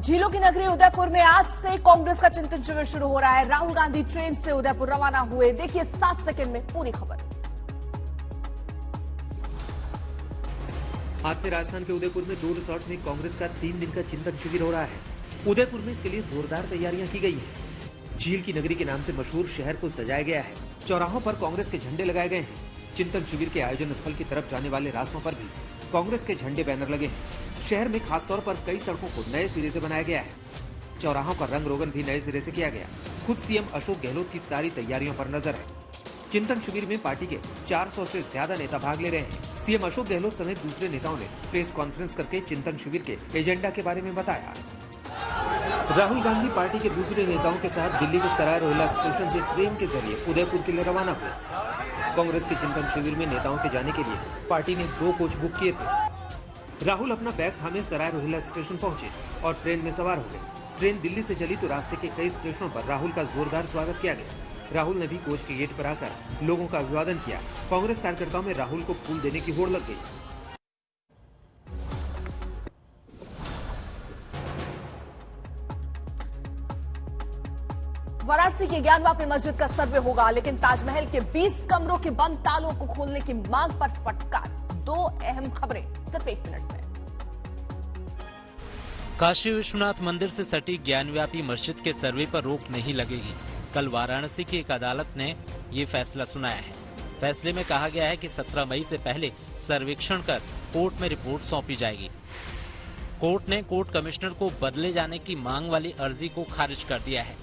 झीलों की नगरी उदयपुर में आज से कांग्रेस का चिंतन शिविर शुरू हो रहा है। राहुल गांधी ट्रेन से उदयपुर रवाना हुए। देखिए 7 सेकंड में पूरी खबर। आज से राजस्थान के उदयपुर में 2 रिसोर्ट में कांग्रेस का 3 दिन का चिंतन शिविर हो रहा है। उदयपुर में इसके लिए जोरदार तैयारियां की गई हैं। झील की नगरी के नाम से मशहूर शहर को सजाया गया है। चौराहों पर कांग्रेस के झंडे लगाए गए हैं। चिंतन शिविर के आयोजन स्थल की तरफ जाने वाले रास्तों पर भी कांग्रेस के झंडे बैनर लगे हैं। शहर में खासतौर पर कई सड़कों को नए सिरे से बनाया गया है। चौराहों का रंग रोगन भी नए सिरे से किया गया। खुद सीएम अशोक गहलोत की सारी तैयारियों पर नजर है। चिंतन शिविर में पार्टी के 400 से ज्यादा नेता भाग ले रहे हैं। सीएम अशोक गहलोत समेत दूसरे नेताओं ने प्रेस कॉन्फ्रेंस करके चिंतन शिविर के एजेंडा के बारे में बताया। राहुल गांधी पार्टी के दूसरे नेताओं के साथ दिल्ली के सराय रोहिला स्टेशन से ट्रेन के जरिए उदयपुर के लिए रवाना हुए। कांग्रेस के चिंतन शिविर में नेताओं के जाने के लिए पार्टी ने 2 कोच बुक किए थे। राहुल अपना बैग थामे सराय रोहिला स्टेशन पहुंचे और ट्रेन में सवार हो गए। ट्रेन दिल्ली से चली तो रास्ते के कई स्टेशनों पर राहुल का जोरदार स्वागत किया गया। राहुल ने भी कोच के गेट पर आकर लोगों का अभिवादन किया। कांग्रेस कार्यकर्ताओं में राहुल को फूल देने की होड़ लग गई। वाराणसी की ज्ञानवापी मस्जिद का सर्वे होगा, लेकिन ताजमहल के 20 कमरों के बंद तालों को खोलने की मांग पर फटकार। 2 अहम खबरें सिर्फ 1 मिनट में। काशी विश्वनाथ मंदिर से सटी ज्ञानव्यापी मस्जिद के सर्वे पर रोक नहीं लगेगी। कल वाराणसी की एक अदालत ने ये फैसला सुनाया है। फैसले में कहा गया है कि 17 मई से पहले सर्वेक्षण कर कोर्ट में रिपोर्ट सौंपी जाएगी। कोर्ट ने कोर्ट कमिश्नर को बदले जाने की मांग वाली अर्जी को खारिज कर दिया है।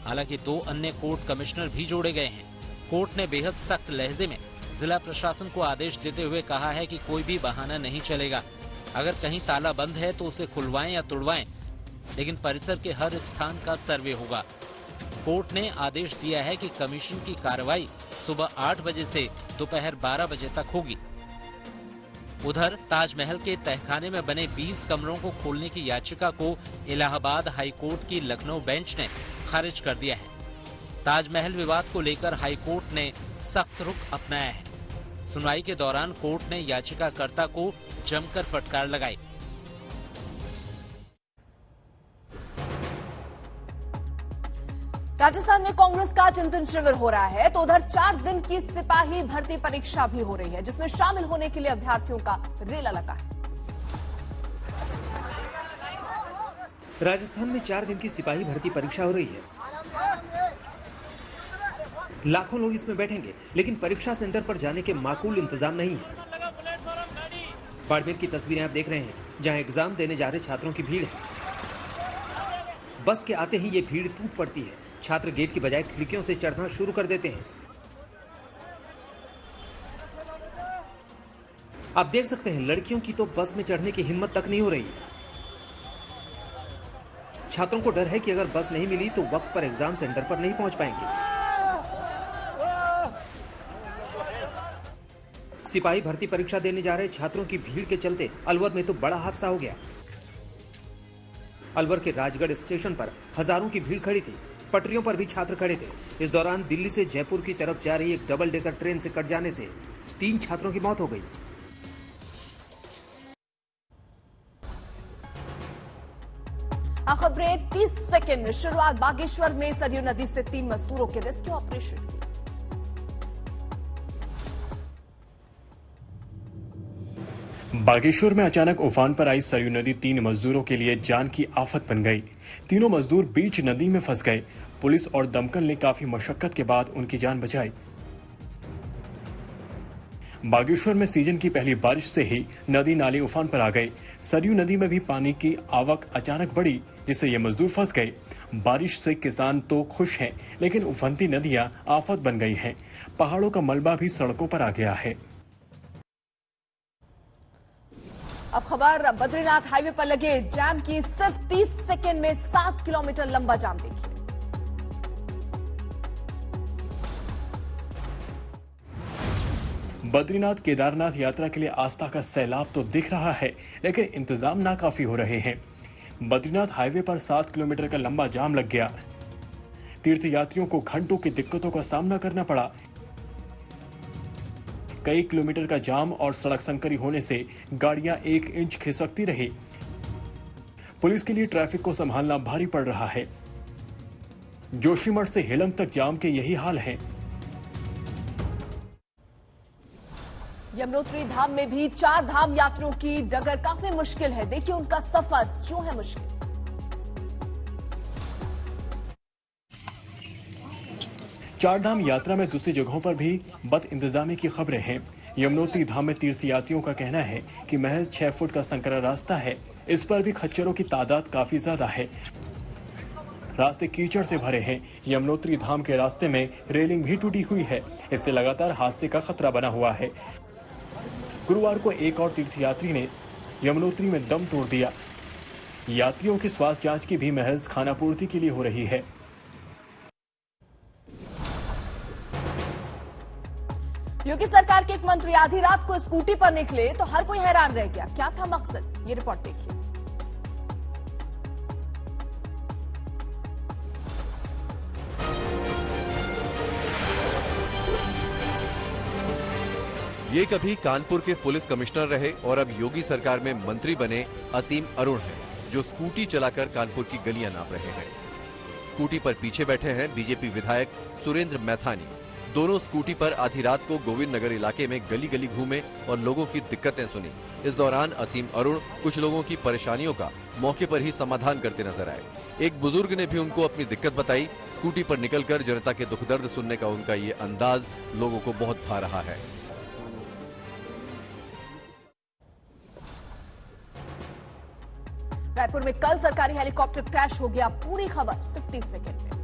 हालांकि 2 अन्य कोर्ट कमिश्नर भी जोड़े गए हैं। कोर्ट ने बेहद सख्त लहजे में जिला प्रशासन को आदेश देते हुए कहा है कि कोई भी बहाना नहीं चलेगा। अगर कहीं ताला बंद है तो उसे खुलवाएं या तोड़वाएं, लेकिन परिसर के हर स्थान का सर्वे होगा। कोर्ट ने आदेश दिया है कि कमीशन की कार्रवाई सुबह 8 बजे से दोपहर 12 बजे तक होगी। उधर ताजमहल के तहखाने में बने 20 कमरों को खोलने की याचिका को इलाहाबाद हाई कोर्ट की लखनऊ बेंच ने खारिज कर दिया है। ताजमहल विवाद को लेकर हाई कोर्ट ने सख्त रुख अपनाया है। सुनवाई के दौरान कोर्ट ने याचिकाकर्ता को जमकर फटकार लगाई। राजस्थान में कांग्रेस का चिंतन शिविर हो रहा है, तो उधर 4 दिन की सिपाही भर्ती परीक्षा भी हो रही है, जिसमें शामिल होने के लिए अभ्यर्थियों का रेला लगा है। राजस्थान में 4 दिन की सिपाही भर्ती परीक्षा हो रही है। लाखों लोग इसमें बैठेंगे, लेकिन परीक्षा सेंटर पर जाने के माकूल इंतजाम नहीं है। बाड़मेर की तस्वीरें आप देख रहे हैं, जहां एग्जाम देने जा रहे छात्रों की भीड़ है। बस के आते ही ये भीड़ टूट पड़ती है। छात्र गेट की बजाय खिड़कियों से चढ़ना शुरू कर देते हैं। आप देख सकते हैं, लड़कियों की तो बस में चढ़ने की हिम्मत तक नहीं हो रही। छात्रों को डर है कि अगर बस नहीं मिली तो वक्त पर एग्जाम सेंटर पर नहीं पहुंच पाएंगे। सिपाही भर्ती परीक्षा देने जा रहे छात्रों की भीड़ के चलते अलवर में तो बड़ा हादसा हो गया। अलवर के राजगढ़ स्टेशन पर हजारों की भीड़ खड़ी थी। पटरियों पर भी छात्र खड़े थे। इस दौरान दिल्ली से जयपुर की तरफ जा रही एक डबल डेकर ट्रेन से कट जाने से 3 छात्रों की मौत हो गई। खबरें 30 सेकंड में शुरुआत। बागेश्वर में सरयू नदी से 3 मजदूरों के रेस्क्यू ऑपरेशन की। बागेश्वर में अचानक उफान पर आई सरयू नदी 3 मजदूरों के लिए जान की आफत बन गई। तीनों मजदूर बीच नदी में फंस गए। पुलिस और दमकल ने काफी मशक्कत के बाद उनकी जान बचाई। बागेश्वर में सीजन की पहली बारिश से ही नदी नाले उफान पर आ गए। सरयू नदी में भी पानी की आवक अचानक बढ़ी, जिससे ये मजदूर फंस गए। बारिश से किसान तो खुश हैं, लेकिन उफनती नदियां आफत बन गई हैं। पहाड़ों का मलबा भी सड़कों पर आ गया है। अब खबर बद्रीनाथ हाईवे पर लगे जाम की। सिर्फ 30 सेकंड में 7 किलोमीटर लंबा जाम देखिए। बद्रीनाथ केदारनाथ यात्रा के लिए आस्था का सैलाब तो दिख रहा है, लेकिन इंतजाम नाकाफी हो रहे हैं। बद्रीनाथ हाईवे पर 7 किलोमीटर का लंबा जाम लग गया। तीर्थयात्रियों को घंटों की दिक्कतों का सामना करना पड़ा। कई किलोमीटर का जाम और सड़क संकरी होने से गाड़ियां 1 इंच खिसकती रही। पुलिस के लिए ट्रैफिक को संभालना भारी पड़ रहा है। जोशीमठ से हेलंग तक जाम के यही हाल है। यमुनोत्री धाम में भी 4 धाम यात्रियों की डगर काफी मुश्किल है। देखिए उनका सफर क्यों है मुश्किल। चारधाम यात्रा में दूसरी जगहों पर भी बद इंतजामी की खबरें हैं। यमुनोत्री धाम में तीर्थयात्रियों का कहना है कि महज 6 फुट का संकरा रास्ता है। इस पर भी खच्चरों की तादाद काफी ज्यादा है। रास्ते कीचड़ से भरे हैं। यमुनोत्री धाम के रास्ते में रेलिंग भी टूटी हुई है। इससे लगातार हादसे का खतरा बना हुआ है। गुरुवार को एक और तीर्थयात्री ने यमुनोत्री में दम तोड़ दिया। यात्रियों की स्वास्थ्य जांच की भी महज खानापूर्ति के लिए हो रही है। योगी सरकार के एक मंत्री आधी रात को स्कूटी पर निकले तो हर कोई हैरान रह गया। क्या था मकसद, ये रिपोर्ट देखिए। ये कभी कानपुर के पुलिस कमिश्नर रहे और अब योगी सरकार में मंत्री बने असीम अरुण हैं, जो स्कूटी चलाकर कानपुर की गलियां नाप रहे हैं। स्कूटी पर पीछे बैठे हैं बीजेपी विधायक सुरेंद्र मैथानी। दोनों स्कूटी पर आधी रात को गोविंद नगर इलाके में गली गली घूमे और लोगों की दिक्कतें सुनी। इस दौरान असीम अरुण कुछ लोगों की परेशानियों का मौके पर ही समाधान करते नजर आए। एक बुजुर्ग ने भी उनको अपनी दिक्कत बताई। स्कूटी पर निकलकर जनता के दुख दर्द सुनने का उनका ये अंदाज लोगों को बहुत भा रहा है। रायपुर में कल सरकारी हेलीकॉप्टर क्रैश हो गया। पूरी खबर सिर्फ 30 सेकंड में।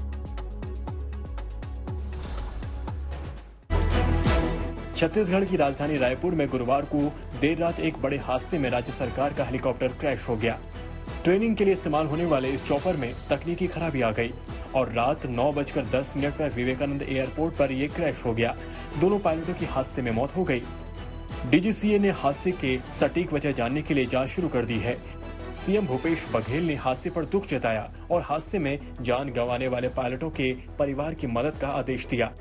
छत्तीसगढ़ की राजधानी रायपुर में गुरुवार को देर रात एक बड़े हादसे में राज्य सरकार का हेलीकॉप्टर क्रैश हो गया। ट्रेनिंग के लिए इस्तेमाल होने वाले इस चॉपर में तकनीकी खराबी आ गई और रात 9:10 पर विवेकानंद एयरपोर्ट पर यह क्रैश हो गया। दोनों पायलटों की हादसे में मौत हो गई। डीजीसीए ने हादसे के सटीक वजह जानने के लिए जांच शुरू कर दी है। सीएम भूपेश बघेल ने हादसे पर दुख जताया और हादसे में जान गंवाने वाले पायलटों के परिवार की मदद का आदेश दिया।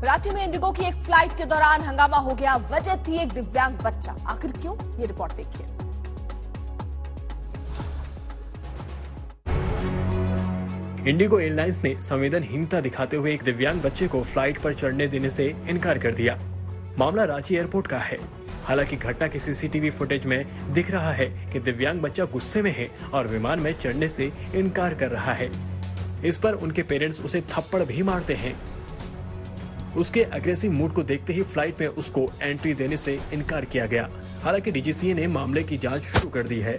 रांची में इंडिगो की एक फ्लाइट के दौरान हंगामा हो गया। वजह थी एक दिव्यांग बच्चा। आखिर क्यों, ये रिपोर्ट देखिए। इंडिगो एयरलाइंस ने संवेदनहीनता दिखाते हुए एक दिव्यांग बच्चे को फ्लाइट पर चढ़ने देने से इनकार कर दिया। मामला रांची एयरपोर्ट का है। हालांकि घटना की सीसीटीवी फुटेज में दिख रहा है कि दिव्यांग बच्चा गुस्से में है और विमान में चढ़ने से इनकार कर रहा है। इस पर उनके पेरेंट्स उसे थप्पड़ भी मारते हैं। उसके अग्रेसिव मूड को देखते ही फ्लाइट में उसको एंट्री देने से इनकार किया गया। हालांकि डीजीसीए ने मामले की जांच शुरू कर दी है।